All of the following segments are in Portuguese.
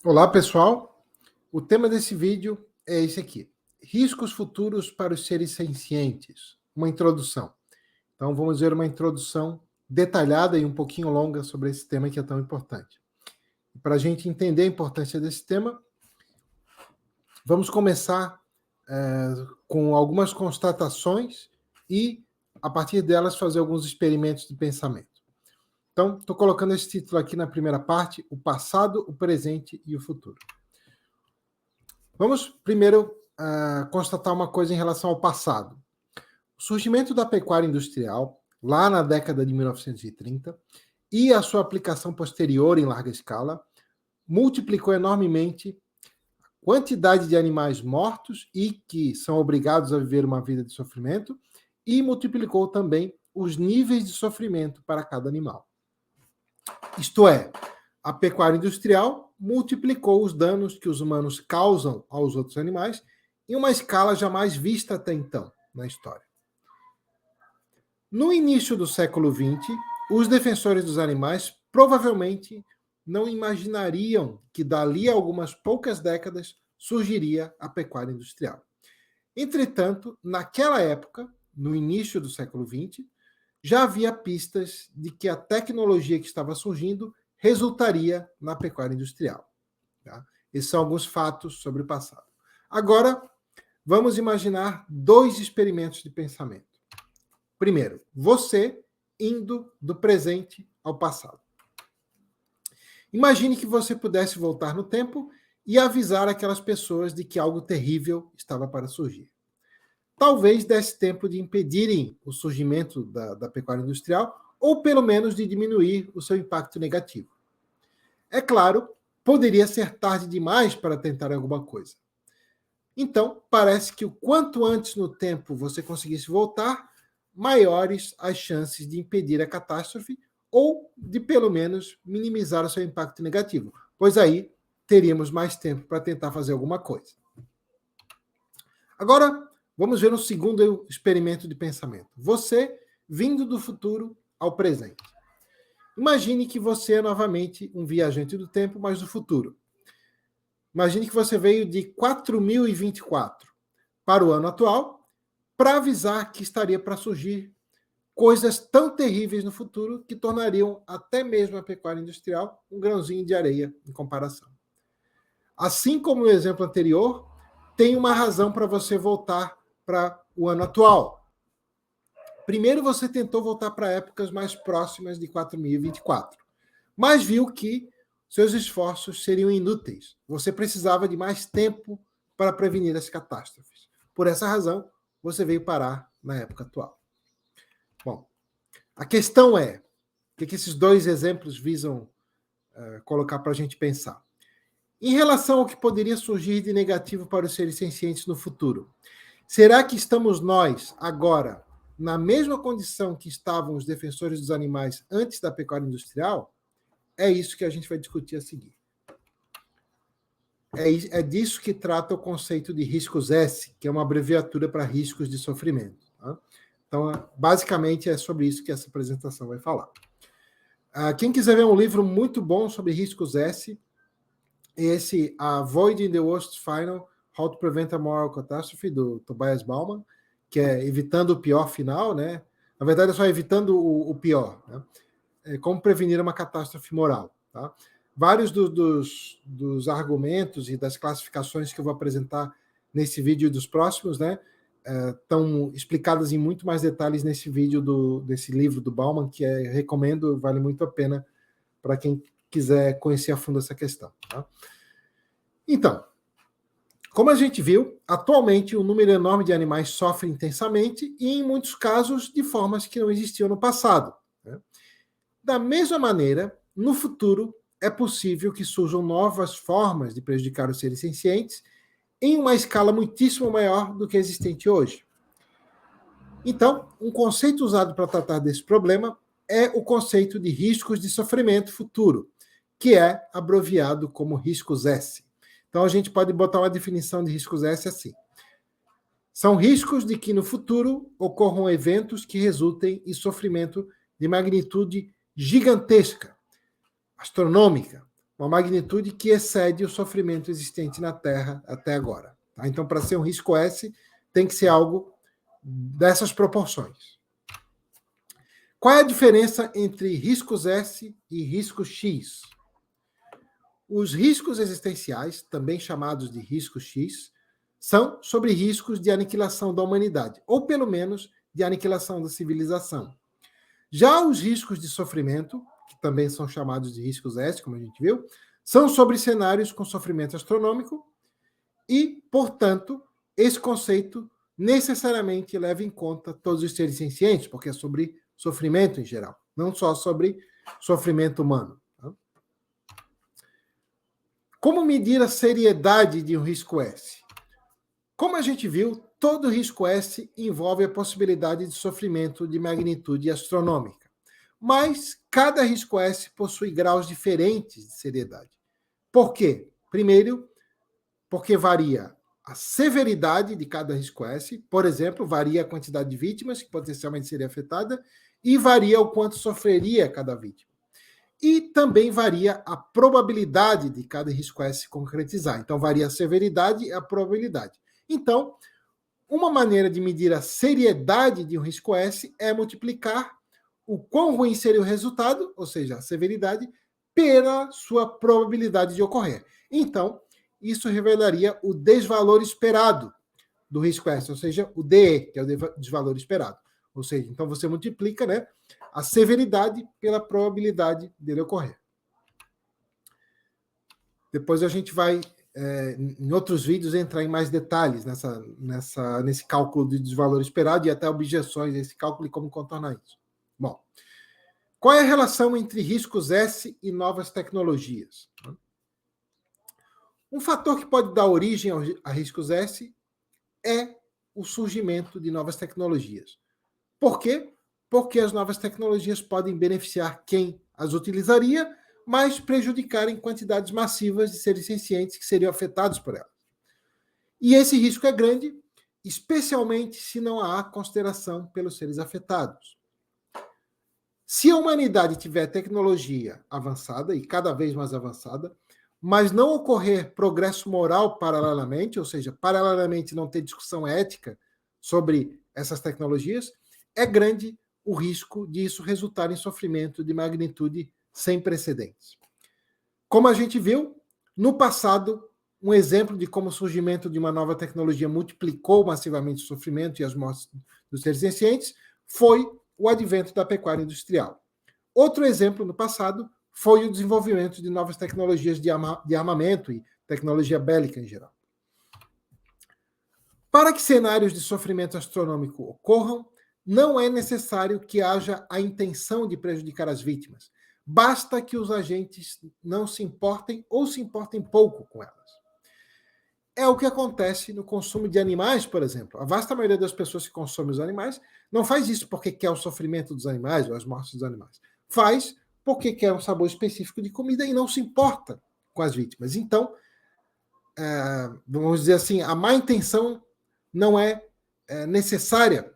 Olá, pessoal. O tema desse vídeo é esse aqui: riscos futuros para os seres sencientes. Uma introdução. Então, vamos ver uma introdução detalhada e um pouquinho longa sobre esse tema que é tão importante. Para a gente entender a importância desse tema, vamos começar com algumas constatações e, a partir delas, fazer alguns experimentos de pensamento. Então, estou colocando esse título aqui na primeira parte: o passado, o presente e o futuro. Vamos primeiro constatar uma coisa em relação ao passado. O surgimento da pecuária industrial, lá na década de 1930, e a sua aplicação posterior em larga escala, multiplicou enormemente a quantidade de animais mortos e que são obrigados a viver uma vida de sofrimento, e multiplicou também os níveis de sofrimento para cada animal. Isto é, a pecuária industrial multiplicou os danos que os humanos causam aos outros animais em uma escala jamais vista até então na história. No início do século XX, os defensores dos animais provavelmente não imaginariam que dali a algumas poucas décadas surgiria a pecuária industrial. Entretanto, naquela época, no início do século XX, já havia pistas de que a tecnologia que estava surgindo resultaria na pecuária industrial. Tá? Esses são alguns fatos sobre o passado. Agora, vamos imaginar dois experimentos de pensamento. Primeiro, você indo do presente ao passado. Imagine que você pudesse voltar no tempo e avisar aquelas pessoas de que algo terrível estava para surgir. Talvez desse tempo de impedirem o surgimento da pecuária industrial, ou pelo menos de diminuir o seu impacto negativo. É claro, poderia ser tarde demais para tentar alguma coisa. Então, parece que o quanto antes no tempo você conseguisse voltar, maiores as chances de impedir a catástrofe ou de, pelo menos, minimizar o seu impacto negativo, pois aí teríamos mais tempo para tentar fazer alguma coisa. Agora, vamos ver um segundo experimento de pensamento. Você vindo do futuro ao presente. Imagine que você é novamente um viajante do tempo, mas do futuro. Imagine que você veio de 4024 para o ano atual para avisar que estaria para surgir coisas tão terríveis no futuro que tornariam até mesmo a pecuária industrial um grãozinho de areia em comparação. Assim como no exemplo anterior, tem uma razão para você voltar para o ano atual. Primeiro, você tentou voltar para épocas mais próximas de 4024, mas viu que seus esforços seriam inúteis. Você precisava de mais tempo para prevenir as catástrofes. Por essa razão, você veio parar na época atual. Bom, a questão é, o que esses dois exemplos visam colocar para a gente pensar? Em relação ao que poderia surgir de negativo para os seres sencientes no futuro, será que estamos nós, agora, na mesma condição que estavam os defensores dos animais antes da pecuária industrial? É isso que a gente vai discutir a seguir. É disso que trata o conceito de riscos S, que é uma abreviatura para riscos de sofrimento. Tá? Então, basicamente, é sobre isso que essa apresentação vai falar. Quem quiser ver um livro muito bom sobre riscos S, esse Avoiding the Worst Final, How to Prevent a Moral Catastrophe, do Tobias Bauman, que é evitando o pior final, né? Na verdade, é só evitando o pior, né? Como prevenir uma catástrofe moral. Tá? Vários dos argumentos e das classificações que eu vou apresentar nesse vídeo e dos próximos, né, estão explicadas em muito mais detalhes nesse vídeo desse livro do Bauman, que recomendo, vale muito a pena para quem quiser conhecer a fundo essa questão. Tá? Então, como a gente viu, atualmente um número enorme de animais sofre intensamente e, em muitos casos, de formas que não existiam no passado. Né? Da mesma maneira, no futuro, é possível que surjam novas formas de prejudicar os seres sencientes em uma escala muitíssimo maior do que a existente hoje. Então, um conceito usado para tratar desse problema é o conceito de riscos de sofrimento futuro, que é abreviado como riscos S. Então, a gente pode botar uma definição de riscos S assim. São riscos de que no futuro ocorram eventos que resultem em sofrimento de magnitude gigantesca, astronômica, uma magnitude que excede o sofrimento existente na Terra até agora. Tá? Então, para ser um risco S, tem que ser algo dessas proporções. Qual é a diferença entre riscos S e riscos X? Os riscos existenciais, também chamados de riscos X, são sobre riscos de aniquilação da humanidade, ou pelo menos de aniquilação da civilização. Já os riscos de sofrimento, que também são chamados de riscos S, como a gente viu, são sobre cenários com sofrimento astronômico e, portanto, esse conceito necessariamente leva em conta todos os seres sencientes, porque é sobre sofrimento em geral, não só sobre sofrimento humano. Tá? Como medir a seriedade de um risco S? Como a gente viu, todo risco S envolve a possibilidade de sofrimento de magnitude astronômica. Mas cada risco S possui graus diferentes de seriedade. Por quê? Primeiro, porque varia a severidade de cada risco S, por exemplo, varia a quantidade de vítimas que potencialmente seria afetada e varia o quanto sofreria cada vítima. E também varia a probabilidade de cada risco S se concretizar. Então, varia a severidade e a probabilidade. Então, uma maneira de medir a seriedade de um risco S é multiplicar o quão ruim seria o resultado, ou seja, a severidade, pela sua probabilidade de ocorrer. Então, isso revelaria o desvalor esperado do risco S, ou seja, o DE, que é o desvalor esperado. Ou seja, então você multiplica, né, a severidade pela probabilidade dele ocorrer. Depois a gente vai, em outros vídeos, entrar em mais detalhes nesse cálculo de desvalor esperado e até objeções a esse cálculo e como contornar isso. Bom, qual é a relação entre riscos S e novas tecnologias? Um fator que pode dar origem a riscos S é o surgimento de novas tecnologias. Por quê? Porque as novas tecnologias podem beneficiar quem as utilizaria, mas prejudicar em quantidades massivas de seres sencientes que seriam afetados por elas. E esse risco é grande, especialmente se não há consideração pelos seres afetados. Se a humanidade tiver tecnologia avançada, e cada vez mais avançada, mas não ocorrer progresso moral paralelamente, ou seja, paralelamente não ter discussão ética sobre essas tecnologias, é grande o risco de isso resultar em sofrimento de magnitude sem precedentes. Como a gente viu, no passado, um exemplo de como o surgimento de uma nova tecnologia multiplicou massivamente o sofrimento e as mortes dos seres sencientes foi o advento da pecuária industrial. Outro exemplo no passado foi o desenvolvimento de novas tecnologias de armamento e tecnologia bélica em geral. Para que cenários de sofrimento astronômico ocorram, não é necessário que haja a intenção de prejudicar as vítimas. Basta que os agentes não se importem ou se importem pouco com elas. É o que acontece no consumo de animais, por exemplo. A vasta maioria das pessoas que consomem os animais não faz isso porque quer o sofrimento dos animais ou as mortes dos animais. Faz porque quer um sabor específico de comida e não se importa com as vítimas. Então, vamos dizer assim, a má intenção não é necessária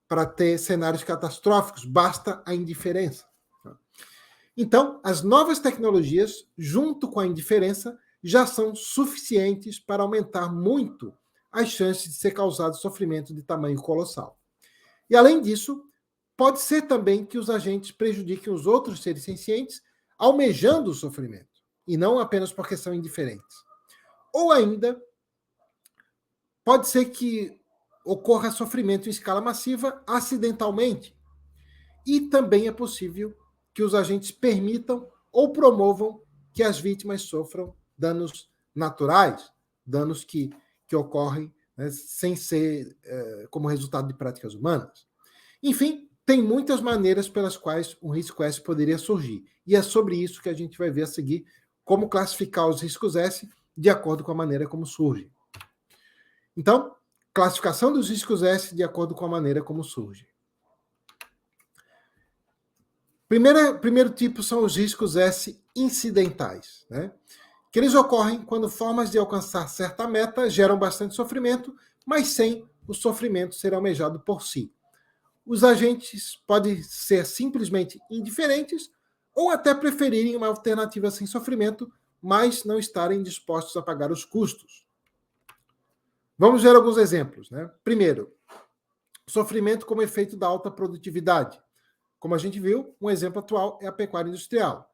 para ter cenários catastróficos, basta a indiferença. Então, as novas tecnologias, junto com a indiferença, já são suficientes para aumentar muito as chances de ser causado sofrimento de tamanho colossal. E, além disso, pode ser também que os agentes prejudiquem os outros seres sencientes, almejando o sofrimento, e não apenas porque são indiferentes. Ou ainda, pode ser que ocorra sofrimento em escala massiva acidentalmente. E também é possível que os agentes permitam ou promovam que as vítimas sofram danos naturais, danos que ocorrem, né, sem ser como resultado de práticas humanas. Enfim, tem muitas maneiras pelas quais um risco S poderia surgir. E é sobre isso que a gente vai ver a seguir, como classificar os riscos S de acordo com a maneira como surgem. Então, classificação dos riscos S de acordo com a maneira como surgem. Primeiro tipo são os riscos S incidentais, né? Que eles ocorrem quando formas de alcançar certa meta geram bastante sofrimento, mas sem o sofrimento ser almejado por si. Os agentes podem ser simplesmente indiferentes ou até preferirem uma alternativa sem sofrimento, mas não estarem dispostos a pagar os custos. Vamos ver alguns exemplos, né? Primeiro, sofrimento como efeito da alta produtividade. Como a gente viu, um exemplo atual é a pecuária industrial.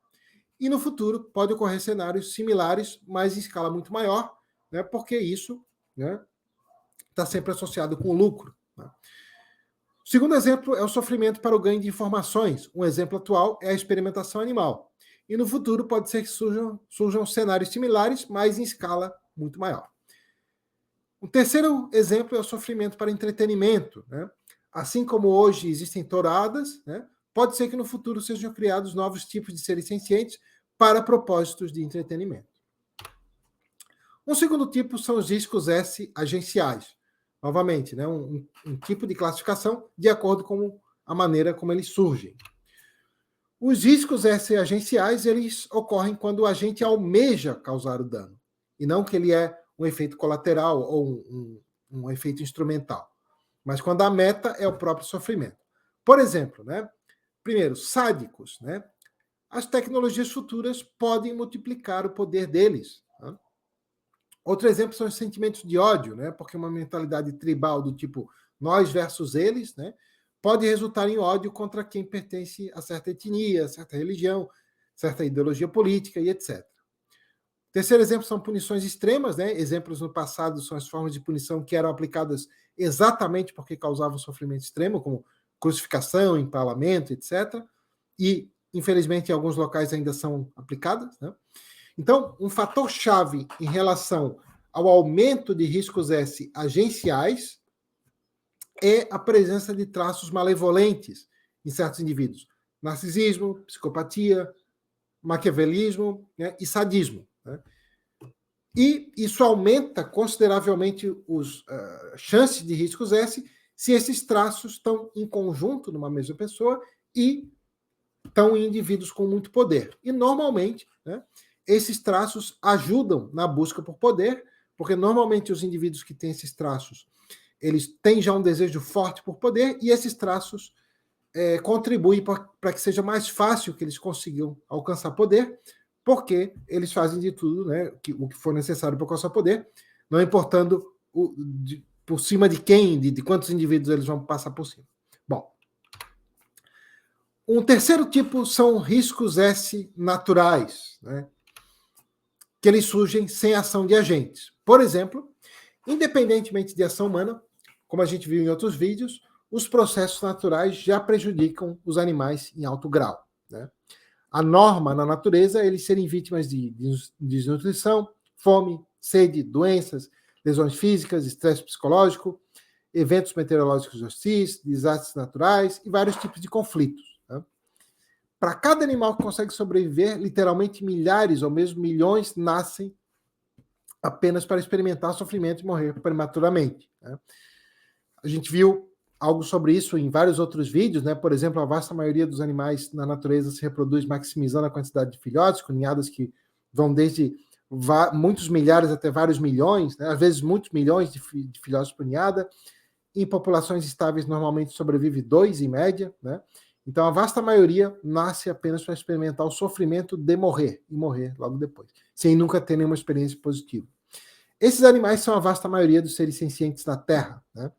E no futuro pode ocorrer cenários similares, mas em escala muito maior, né? Porque isso, né, está sempre associado com o lucro. Né? O segundo exemplo é o sofrimento para o ganho de informações. Um exemplo atual é a experimentação animal. E no futuro pode ser que surjam cenários similares, mas em escala muito maior. O terceiro exemplo é o sofrimento para entretenimento. Né? Assim como hoje existem touradas, né? Pode ser que no futuro sejam criados novos tipos de seres sencientes para propósitos de entretenimento. Um segundo tipo são os riscos S agenciais. Novamente, né? um tipo de classificação de acordo com a maneira como eles surgem. Os riscos S agenciais, eles ocorrem quando o agente almeja causar o dano, e não que ele é um efeito colateral ou um efeito instrumental, mas quando a meta é o próprio sofrimento. Por exemplo, né? Primeiro, sádicos. Né? As tecnologias futuras podem multiplicar o poder deles. Né? Outro exemplo são os sentimentos de ódio, né? Porque uma mentalidade tribal do tipo nós versus eles, né? Pode resultar em ódio contra quem pertence a certa etnia, certa religião, certa ideologia política e etc. Terceiro exemplo são punições extremas, né? Exemplos no passado são as formas de punição que eram aplicadas exatamente porque causavam sofrimento extremo, como crucificação, empalamento, etc. E, infelizmente, em alguns locais ainda são aplicadas. Né? Então, um fator-chave em relação ao aumento de riscos S agenciais é a presença de traços malevolentes em certos indivíduos. Narcisismo, psicopatia, maquiavelismo, né, e sadismo. Né? E isso aumenta consideravelmente as chances de riscos S se esses traços estão em conjunto numa mesma pessoa e estão em indivíduos com muito poder. E, normalmente, né, esses traços ajudam na busca por poder, porque, normalmente, os indivíduos que têm esses traços, eles têm já um desejo forte por poder, e esses traços contribuem para que seja mais fácil que eles consigam alcançar poder, porque eles fazem de tudo, né, o que for necessário para alcançar poder, não importando por cima de quem, de quantos indivíduos eles vão passar por cima. Bom, um terceiro tipo são riscos S naturais, né, que eles surgem sem ação de agentes. Por exemplo, independentemente de ação humana, como a gente viu em outros vídeos, os processos naturais já prejudicam os animais em alto grau. Né? A norma na natureza é eles serem vítimas de desnutrição, fome, sede, doenças, lesões físicas, estresse psicológico, eventos meteorológicos hostis, desastres naturais e vários tipos de conflitos. Né? Para cada animal que consegue sobreviver, literalmente milhares ou mesmo milhões nascem apenas para experimentar sofrimento e morrer prematuramente. Né? A gente viu algo sobre isso em vários outros vídeos, né? Por exemplo, a vasta maioria dos animais na natureza se reproduz maximizando a quantidade de filhotes, com ninhadas que vão desde muitos milhares até vários milhões, né? Às vezes muitos milhões de filhotes por ninhada. Em populações estáveis, normalmente sobrevive 2 em média, né? Então, a vasta maioria nasce apenas para experimentar o sofrimento de morrer, e morrer logo depois, sem nunca ter nenhuma experiência positiva. Esses animais são a vasta maioria dos seres sencientes na Terra, né?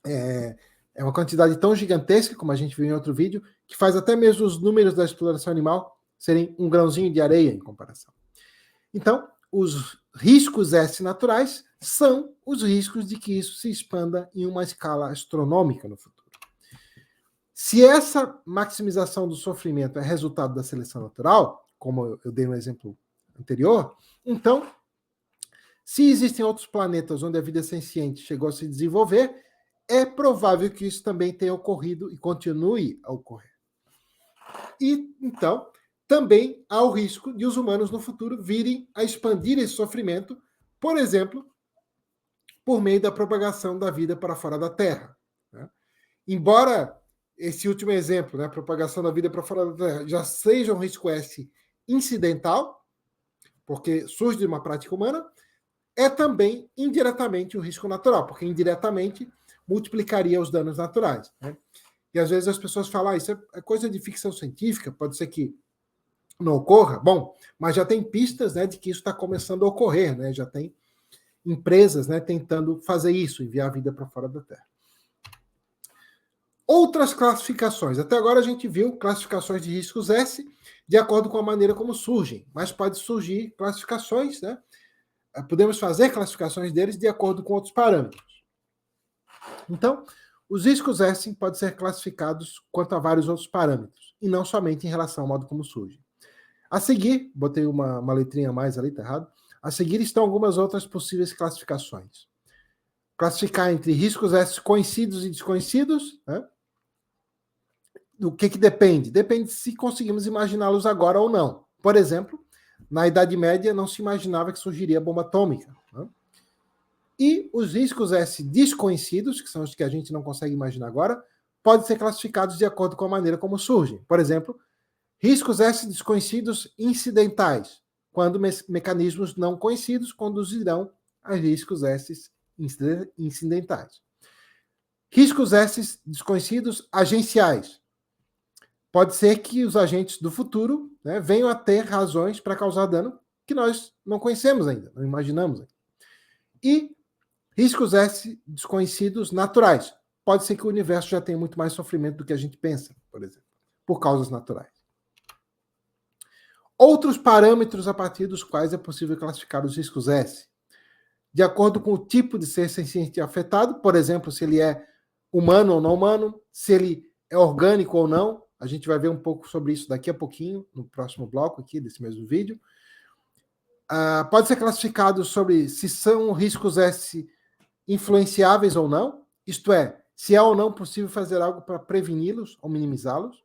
É uma quantidade tão gigantesca, como a gente viu em outro vídeo, que faz até mesmo os números da exploração animal serem um grãozinho de areia em comparação. Então, os riscos S naturais são os riscos de que isso se expanda em uma escala astronômica no futuro. Se essa maximização do sofrimento é resultado da seleção natural, como eu dei no exemplo anterior, então, se existem outros planetas onde a vida senciente chegou a se desenvolver, é provável que isso também tenha ocorrido e continue a ocorrer. E, então, também há o risco de os humanos no futuro virem a expandir esse sofrimento, por exemplo, por meio da propagação da vida para fora da Terra. Né? Embora esse último exemplo, né, a propagação da vida para fora da Terra, já seja um risco S incidental, porque surge de uma prática humana, é também indiretamente um risco natural, porque indiretamente multiplicaria os danos naturais. Né? E às vezes as pessoas falam, isso é coisa de ficção científica, pode ser que não ocorra, bom, mas já tem pistas, né, de que isso está começando a ocorrer, né? Já tem empresas, né, tentando fazer isso, enviar a vida para fora da Terra. Outras classificações. Até agora a gente viu classificações de riscos S de acordo com a maneira como surgem, mas pode surgir classificações, né? Podemos fazer classificações deles de acordo com outros parâmetros. Então, os riscos S podem ser classificados quanto a vários outros parâmetros, e não somente em relação ao modo como surgem. A seguir, botei uma letrinha a mais ali, tá errado? A seguir estão algumas outras possíveis classificações. Classificar entre riscos S conhecidos e desconhecidos, né? Do que depende? Depende se conseguimos imaginá-los agora ou não. Por exemplo, na Idade Média não se imaginava que surgiria a bomba atômica. Né? E os riscos S desconhecidos, que são os que a gente não consegue imaginar agora, podem ser classificados de acordo com a maneira como surgem. Por exemplo, riscos S desconhecidos incidentais, quando mecanismos não conhecidos conduzirão a riscos S incidentais. Riscos S desconhecidos agenciais. Pode ser que os agentes do futuro, né, venham a ter razões para causar dano que nós não conhecemos ainda, não imaginamos ainda. E riscos S desconhecidos naturais. Pode ser que o universo já tenha muito mais sofrimento do que a gente pensa, por exemplo, por causas naturais. Outros parâmetros a partir dos quais é possível classificar os riscos S. De acordo com o tipo de ser senciente afetado, por exemplo, se ele é humano ou não humano, se ele é orgânico ou não. A gente vai ver um pouco sobre isso daqui a pouquinho, no próximo bloco aqui desse mesmo vídeo. Pode ser classificado sobre se são riscos S influenciáveis ou não, isto é, se é ou não possível fazer algo para preveni-los ou minimizá-los.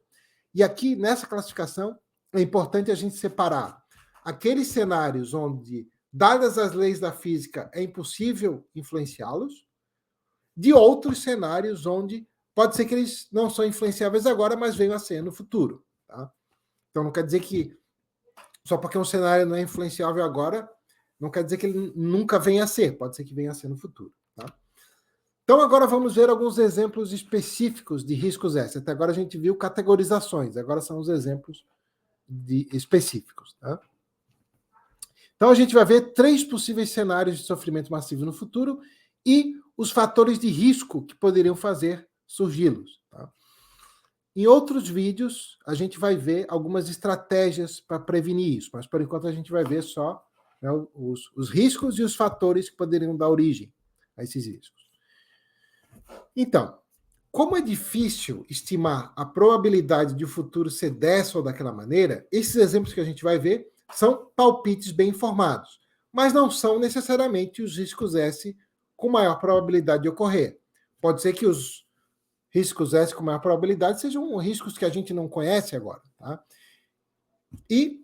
E aqui, nessa classificação, é importante a gente separar aqueles cenários onde, dadas as leis da física, é impossível influenciá-los, de outros cenários onde pode ser que eles não são influenciáveis agora, mas venham a ser no futuro. Tá? Então não quer dizer que só porque um cenário não é influenciável agora, não quer dizer que ele nunca venha a ser. Pode ser que venha a ser no futuro. Tá? Então agora vamos ver alguns exemplos específicos de riscos S. Até agora a gente viu categorizações, agora são os exemplos específicos. Tá? Então a gente vai ver 3 possíveis cenários de sofrimento massivo no futuro e os fatores de risco que poderiam fazer surgi-los. Tá? Em outros vídeos, a gente vai ver algumas estratégias para prevenir isso, mas por enquanto a gente vai ver só, né, os riscos e os fatores que poderiam dar origem a esses riscos. Então, como é difícil estimar a probabilidade de o futuro ser dessa ou daquela maneira, esses exemplos que a gente vai ver são palpites bem informados, mas não são necessariamente os riscos S com maior probabilidade de ocorrer. Pode ser que os riscos S com maior probabilidade sejam riscos que a gente não conhece agora. Tá? E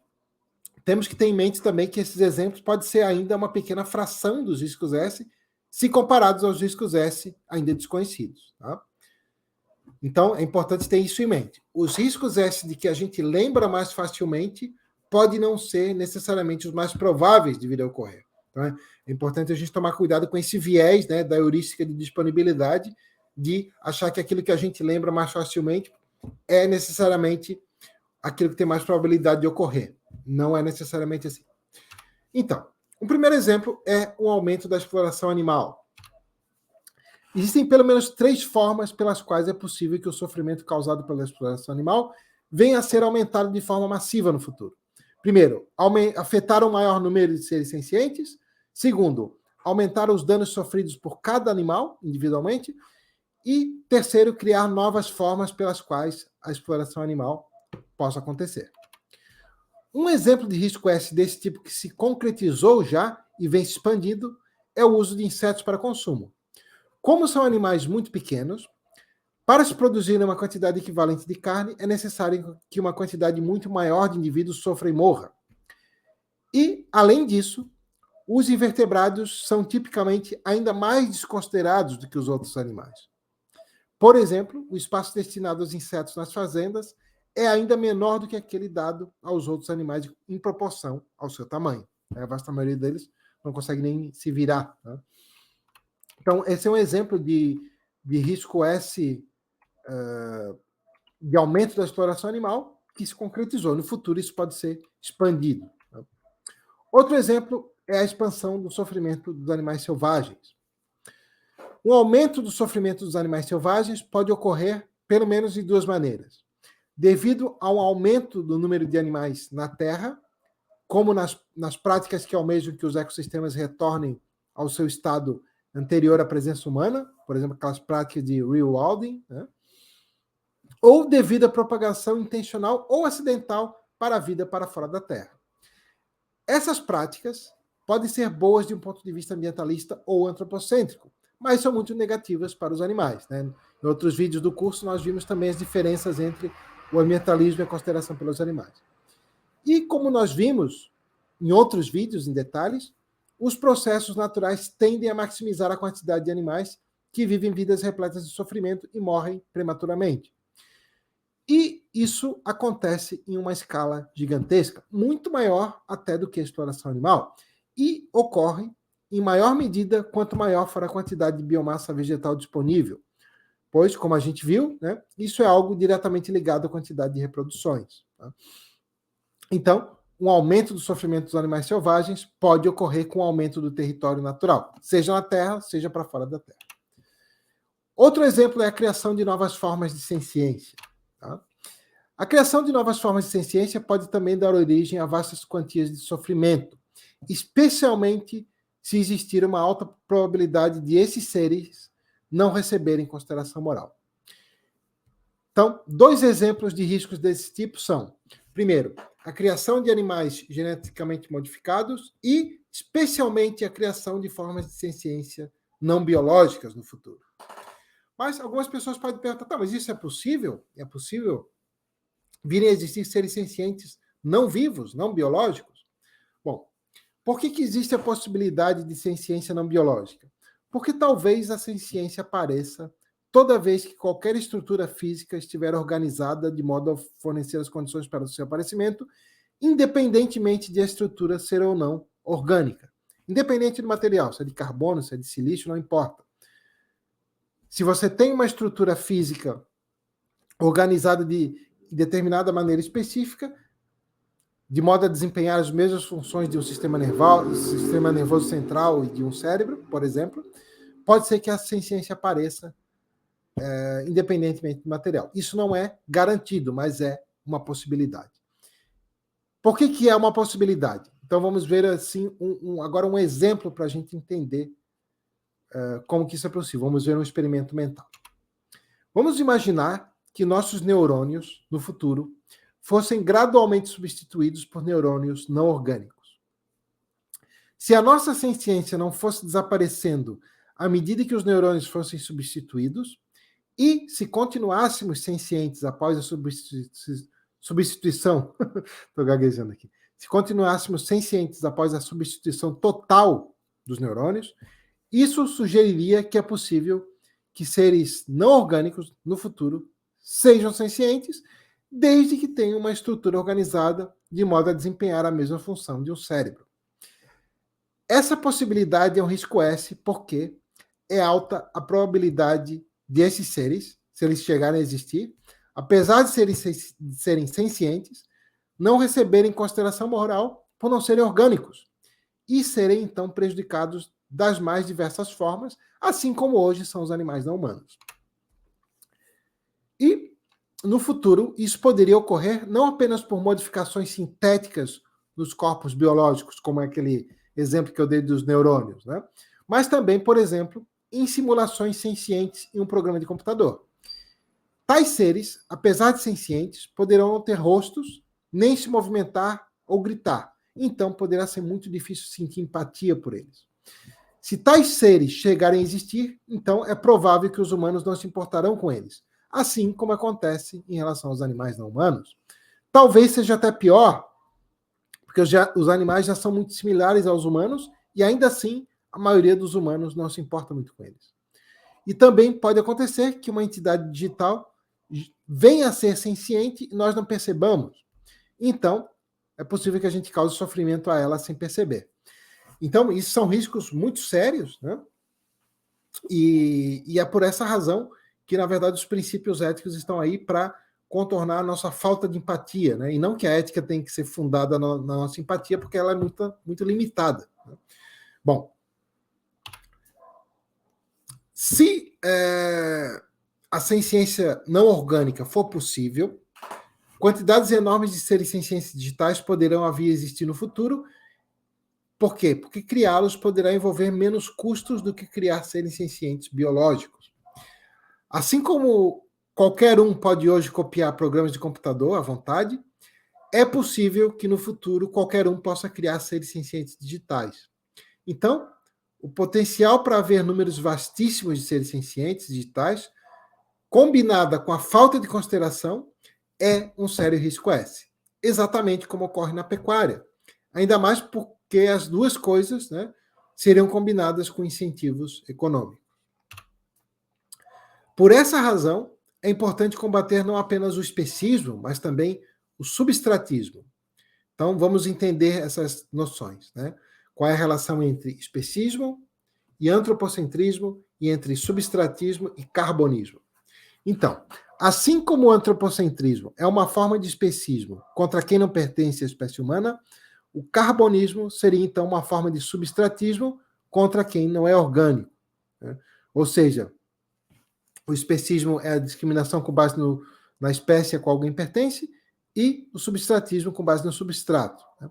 temos que ter em mente também que esses exemplos podem ser ainda uma pequena fração dos riscos S, se comparados aos riscos S ainda desconhecidos. Tá? Então, é importante ter isso em mente. Os riscos S de que a gente lembra mais facilmente podem não ser necessariamente os mais prováveis de vir a ocorrer. Então, é importante a gente tomar cuidado com esse viés, né, da heurística de disponibilidade, de achar que aquilo que a gente lembra mais facilmente é necessariamente aquilo que tem mais probabilidade de ocorrer. Não é necessariamente assim. Então, o primeiro exemplo é o aumento da exploração animal. Existem pelo menos 3 formas pelas quais é possível que o sofrimento causado pela exploração animal venha a ser aumentado de forma massiva no futuro. Primeiro, afetar um maior número de seres sencientes. Segundo, aumentar os danos sofridos por cada animal, individualmente. E terceiro, criar novas formas pelas quais a exploração animal possa acontecer. Um exemplo de risco S desse tipo que se concretizou já e vem se expandindo é o uso de insetos para consumo. Como são animais muito pequenos, para se produzir uma quantidade equivalente de carne, é necessário que uma quantidade muito maior de indivíduos sofra e morra. E, além disso, os invertebrados são tipicamente ainda mais desconsiderados do que os outros animais. Por exemplo, o espaço destinado aos insetos nas fazendas é ainda menor do que aquele dado aos outros animais em proporção ao seu tamanho. A vasta maioria deles não consegue nem se virar. Né? Então, esse é um exemplo de risco S de aumento da exploração animal, que se concretizou. No futuro, isso pode ser expandido. Outro exemplo é a expansão do sofrimento dos animais selvagens. O aumento do sofrimento dos animais selvagens pode ocorrer pelo menos de duas maneiras. Devido ao aumento do número de animais na Terra, como nas práticas que almejam que os ecossistemas retornem ao seu estado anterior à presença humana, por exemplo, aquelas práticas de rewilding, né? Ou devido à propagação intencional ou acidental para a vida para fora da Terra. Essas práticas podem ser boas de um ponto de vista ambientalista ou antropocêntrico, mas são muito negativas para os animais, né? Em outros vídeos do curso, nós vimos também as diferenças entre o ambientalismo e a consideração pelos animais. E como nós vimos em outros vídeos, em detalhes, os processos naturais tendem a maximizar a quantidade de animais que vivem vidas repletas de sofrimento e morrem prematuramente. E isso acontece em uma escala gigantesca, muito maior até do que a exploração animal, e ocorre em maior medida quanto maior for a quantidade de biomassa vegetal disponível, pois, como a gente viu, né, isso é algo diretamente ligado à quantidade de reproduções. Tá? Então, um aumento do sofrimento dos animais selvagens pode ocorrer com o aumento do território natural, seja na Terra, seja para fora da Terra. Outro exemplo é a criação de novas formas de senciência. Tá? A criação de novas formas de senciência pode também dar origem a vastas quantias de sofrimento, especialmente se existir uma alta probabilidade de esses seres não receberem consideração moral. Então, dois exemplos de riscos desse tipo são, primeiro, a criação de animais geneticamente modificados e, especialmente, a criação de formas de senciência não biológicas no futuro. Mas algumas pessoas podem perguntar, tá, mas isso é possível? É possível virem a existir seres sencientes não vivos, não biológicos? Bom, por que existe a possibilidade de senciência não biológica? Porque talvez a senciência apareça toda vez que qualquer estrutura física estiver organizada de modo a fornecer as condições para o seu aparecimento, independentemente de a estrutura ser ou não orgânica. Independente do material, se é de carbono, se é de silício, não importa. Se você tem uma estrutura física organizada de determinada maneira específica, de modo a desempenhar as mesmas funções de um sistema nervoso central e de um cérebro, por exemplo, pode ser que a senciência apareça independentemente do material. Isso não é garantido, mas é uma possibilidade. Por que é uma possibilidade? Então vamos ver assim agora um exemplo para a gente entender como que isso é possível. Vamos ver um experimento mental. Vamos imaginar que nossos neurônios, no futuro, fossem gradualmente substituídos por neurônios não orgânicos. Se a nossa senciência não fosse desaparecendo à medida que os neurônios fossem substituídos, e se continuássemos sencientes após a substituição, estou gaguejando aqui, se continuássemos sencientes após a substituição total dos neurônios, isso sugeriria que é possível que seres não orgânicos no futuro sejam sencientes, desde que tenham uma estrutura organizada de modo a desempenhar a mesma função de um cérebro. Essa possibilidade é um risco S, porque é alta a probabilidade desses seres, se eles chegarem a existir, apesar de serem sencientes, não receberem consideração moral por não serem orgânicos e serem, então, prejudicados das mais diversas formas, assim como hoje são os animais não humanos. E, no futuro, isso poderia ocorrer não apenas por modificações sintéticas nos corpos biológicos, como é aquele exemplo que eu dei dos neurônios, né? Mas também, por exemplo, em simulações sencientes em um programa de computador. Tais seres, apesar de sencientes, poderão não ter rostos, nem se movimentar ou gritar. Então, poderá ser muito difícil sentir empatia por eles. Se tais seres chegarem a existir, então é provável que os humanos não se importarão com eles, assim como acontece em relação aos animais não humanos. Talvez seja até pior, porque os animais já são muito similares aos humanos e ainda assim a maioria dos humanos não se importa muito com eles. E também pode acontecer que uma entidade digital venha a ser senciente e nós não percebamos. Então, é possível que a gente cause sofrimento a ela sem perceber. Então, isso são riscos muito sérios, né? E é por essa razão que, na verdade, os princípios éticos estão aí para contornar a nossa falta de empatia, né? E não que a ética tem que ser fundada na nossa empatia, porque ela é muito limitada. Né? Bom, se a ciência não orgânica for possível, quantidades enormes de seres ciências digitais poderão vir a existir no futuro. Por quê? Porque criá-los poderá envolver menos custos do que criar seres cientes biológicos. Assim como qualquer um pode hoje copiar programas de computador à vontade, é possível que no futuro qualquer um possa criar seres cientes digitais. Então, o potencial para haver números vastíssimos de seres cientes digitais, combinada com a falta de consideração, é um sério risco S. Exatamente como ocorre na pecuária. Ainda mais porque as duas coisas, né, seriam combinadas com incentivos econômicos. Por essa razão, é importante combater não apenas o especismo, mas também o substratismo. Então, vamos entender essas noções. Né? Qual é a relação entre especismo e antropocentrismo e entre substratismo e carbonismo. Então, assim como o antropocentrismo é uma forma de especismo contra quem não pertence à espécie humana, o carbonismo seria, então, uma forma de substratismo contra quem não é orgânico. Né? Ou seja, o especismo é a discriminação com base na espécie a qual alguém pertence e o substratismo com base no substrato. Né?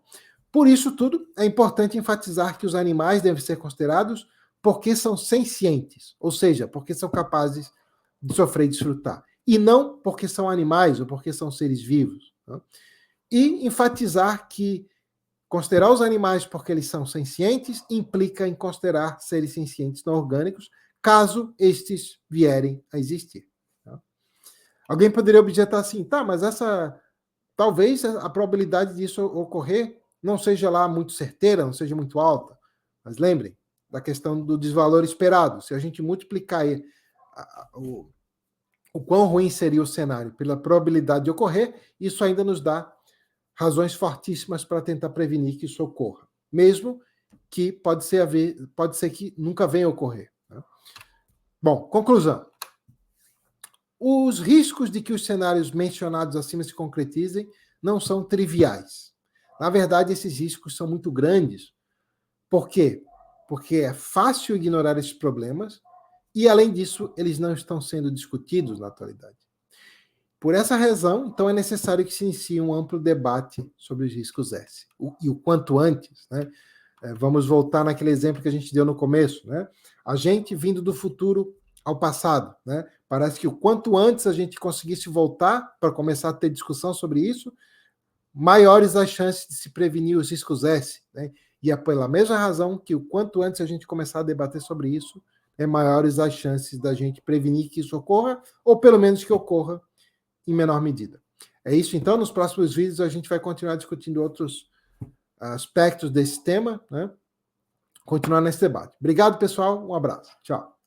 Por isso tudo, é importante enfatizar que os animais devem ser considerados porque são sencientes, ou seja, porque são capazes de sofrer e desfrutar, e não porque são animais ou porque são seres vivos. Né? E enfatizar que considerar os animais porque eles são sencientes implica em considerar seres sencientes não orgânicos, caso estes vierem a existir. Tá? Alguém poderia objetar assim, tá, mas talvez a probabilidade disso ocorrer não seja lá muito certeira, não seja muito alta. Mas lembrem da questão do desvalor esperado. Se a gente multiplicar o quão ruim seria o cenário pela probabilidade de ocorrer, isso ainda nos dá razões fortíssimas para tentar prevenir que isso ocorra. Mesmo que pode ser que nunca venha a ocorrer. Né? Bom, conclusão. Os riscos de que os cenários mencionados acima se concretizem não são triviais. Na verdade, esses riscos são muito grandes. Por quê? Porque é fácil ignorar esses problemas e, além disso, eles não estão sendo discutidos na atualidade. Por essa razão, então, é necessário que se inicie um amplo debate sobre os riscos S. E o quanto antes. Né? Vamos voltar naquele exemplo que a gente deu no começo. Né? A gente vindo do futuro ao passado. Né? Parece que o quanto antes a gente conseguisse voltar para começar a ter discussão sobre isso, maiores as chances de se prevenir os riscos S. Né? E é pela mesma razão que o quanto antes a gente começar a debater sobre isso, maiores as chances da gente prevenir que isso ocorra, ou pelo menos que ocorra em menor medida. É isso, então. Nos próximos vídeos a gente vai continuar discutindo outros aspectos desse tema, né? Continuar nesse debate. Obrigado, pessoal. Um abraço. Tchau.